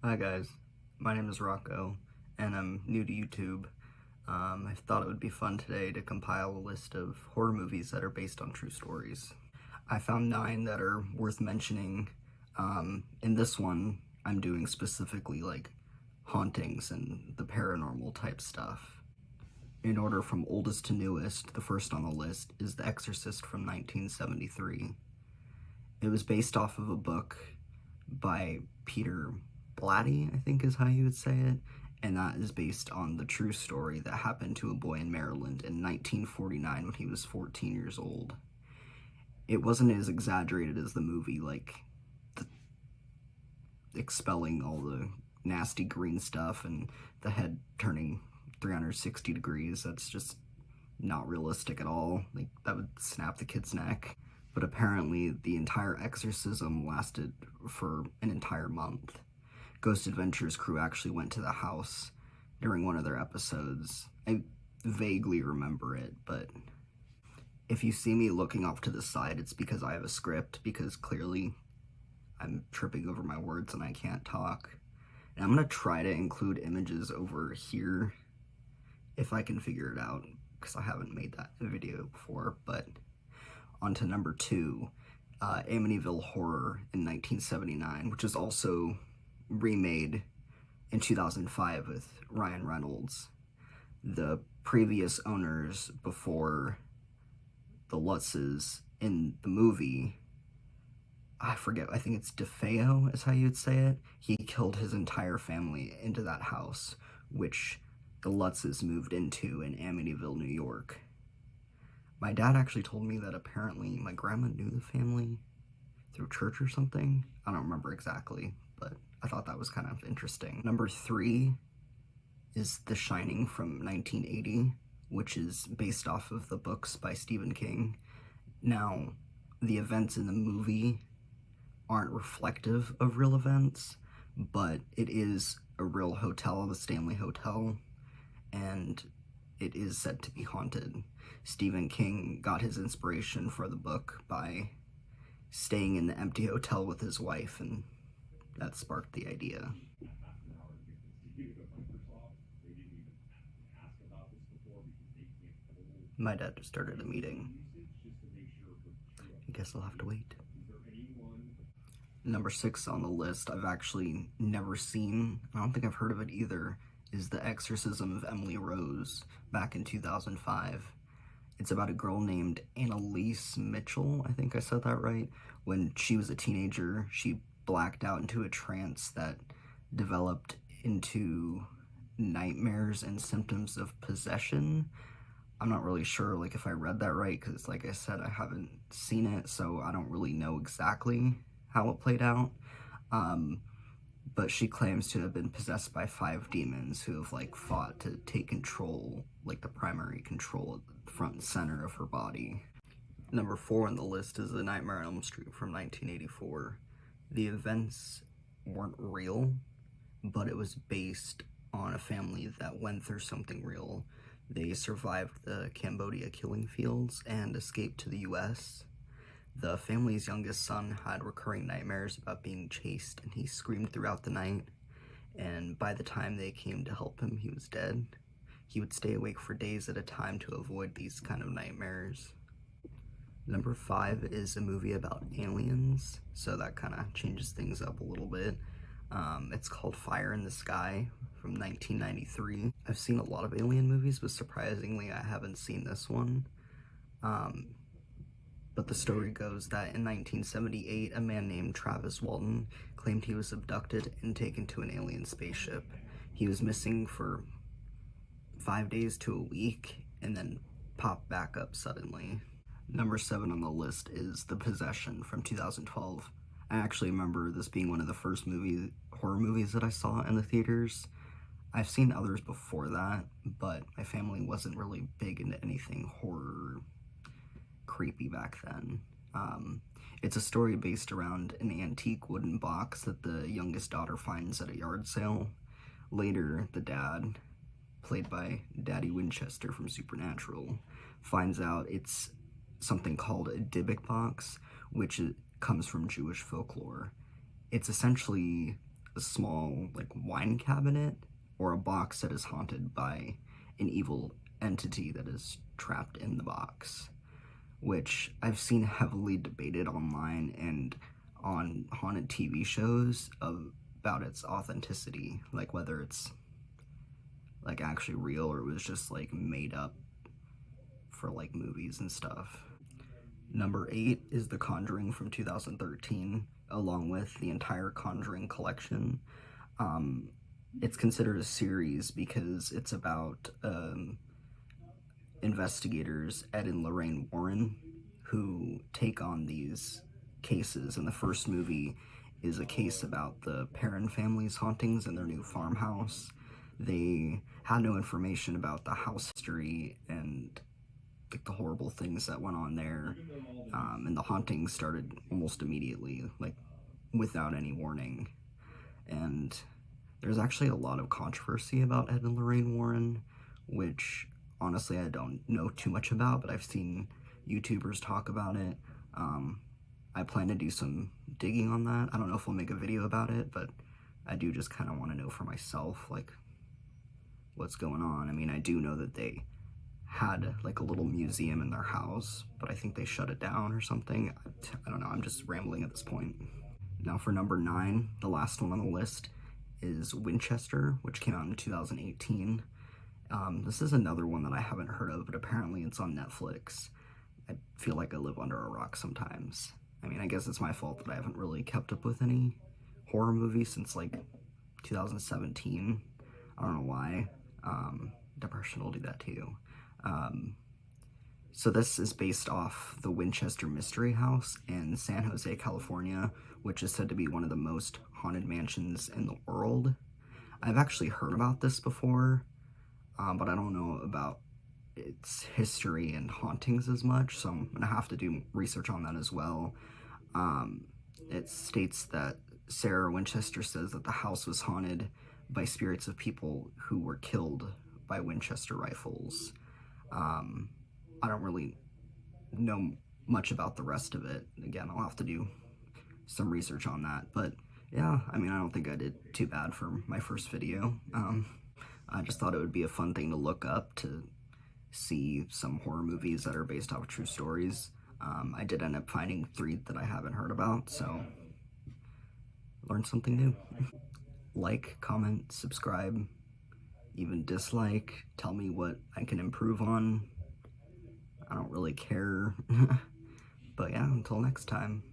Hi guys, my name is Rocco, and I'm new to YouTube. I thought it would be fun today to compile a list of horror movies that are based on true stories. I found 9 that are worth mentioning. In this one, I'm doing specifically like hauntings and the paranormal type stuff. In order from oldest to newest, the first on the list is The Exorcist from 1973. It was based off of a book by Peter Blatty, I think is how you would say it, and that is based on the true story that happened to a boy in Maryland in 1949 when he was 14 years old. It wasn't as exaggerated as the movie, like expelling all the nasty green stuff and the head turning 360 degrees. That's just not realistic at all. Like, that would snap the kid's neck. But apparently the entire exorcism lasted for an entire month. Ghost Adventures crew actually went to the house during one of their episodes. I vaguely remember it, but if you see me looking off to the side, it's because I have a script, because clearly I'm tripping over my words and I can't talk. And I'm gonna try to include images over here if I can figure it out, because I haven't made that video before. But on to number 2, Amityville Horror in 1979, which is also remade in 2005 with Ryan Reynolds. The previous owners before the Lutzes in the movie, I forget, I think it's DeFeo is how you'd say it. He killed his entire family into that house, which the Lutzes moved into in Amityville, New York. My dad actually told me that apparently my grandma knew the family through church or something. I don't remember exactly, but I thought that was kind of interesting. Number 3 is The Shining from 1980, which is based off of the books by Stephen King. Now, the events in the movie aren't reflective of real events, but it is a real hotel, the Stanley Hotel, and it is said to be haunted. Stephen King got his inspiration for the book by staying in the empty hotel with his wife, and that sparked the idea. My dad just started a meeting. I guess I'll have to wait. Number 6 on the list, I've actually never seen, I don't think I've heard of it either, is The Exorcism of Emily Rose, back in 2005. It's about a girl named Annalise Mitchell, I think I said that right. When she was a teenager, she blacked out into a trance that developed into nightmares and symptoms of possession. I'm not really sure, like, if I read that right, because like I said, I haven't seen it, so I don't really know exactly how it played out. But she claims to have been possessed by 5 demons who have, like, fought to take control, like the primary control at the front and center of her body. Number 4 on the list is The Nightmare on Elm Street from 1984. The events weren't real, but it was based on a family that went through something real. They survived the Cambodia killing fields and escaped to the US. The family's youngest son had recurring nightmares about being chased, and he screamed throughout the night, and by the time they came to help him, he was dead. He would stay awake for days at a time to avoid these kind of nightmares. Number 5 is a movie about aliens, so that kind of changes things up a little bit. It's called Fire in the Sky from 1993. I've seen a lot of alien movies, but surprisingly I haven't seen this one. But the story goes that in 1978, a man named Travis Walton claimed he was abducted and taken to an alien spaceship. He was missing for 5 days to a week, and then popped back up suddenly. Number 7 on the list is The Possession from 2012. I actually remember this being one of the first horror movies that I saw in the theaters. I've seen others before that, but my family wasn't really big into anything horror creepy back then. It's a story based around an antique wooden box that the youngest daughter finds at a yard sale. Later, the dad, played by Daddy Winchester from Supernatural, finds out it's something called a Dybbuk box, which comes from Jewish folklore. It's essentially a small like wine cabinet or a box that is haunted by an evil entity that is trapped in the box, which I've seen heavily debated online and on haunted TV shows about its authenticity, like whether it's like actually real or it was just like made up for like movies and stuff. Number 8 is The Conjuring from 2013, along with the entire Conjuring collection. It's considered a series because it's about investigators Ed and Lorraine Warren who take on these cases. And the first movie is a case about the Perrin family's hauntings in their new farmhouse. They had no information about the house history and like the horrible things that went on there, and the hauntings started almost immediately, like without any warning. And there's actually a lot of controversy about Ed and Lorraine Warren, which honestly I don't know too much about, but I've seen YouTubers talk about it. I plan to do some digging on that. I don't know if we'll make a video about it, but I do just kind of want to know for myself, like, what's going on. I mean, I do know that they had like a little museum in their house, but I think they shut it down or something. I don't know, I'm just rambling at this point. Now for number 9, the last one on the list, is Winchester, which came out in 2018. This is another one that I haven't heard of, but apparently it's on Netflix. I feel like I live under a rock sometimes. I mean, I guess it's my fault that I haven't really kept up with any horror movies since like 2017. I don't know why. Depression will do that to you. So this is based off the Winchester Mystery House in San Jose, California, which is said to be one of the most haunted mansions in the world. I've actually heard about this before, but I don't know about its history and hauntings as much, so I'm gonna have to do research on that as well. It states that Sarah Winchester says that the house was haunted by spirits of people who were killed by Winchester rifles. I don't really know much about the rest of it. Again, I'll have to do some research on that, but yeah, I mean, I don't think I did too bad for my first video. I just thought it would be a fun thing to look up to see some horror movies that are based off of true stories. I did end up finding 3 that I haven't heard about, so learned something new. Like, comment, subscribe, even dislike, tell me what I can improve on. I don't really care. But yeah, until next time.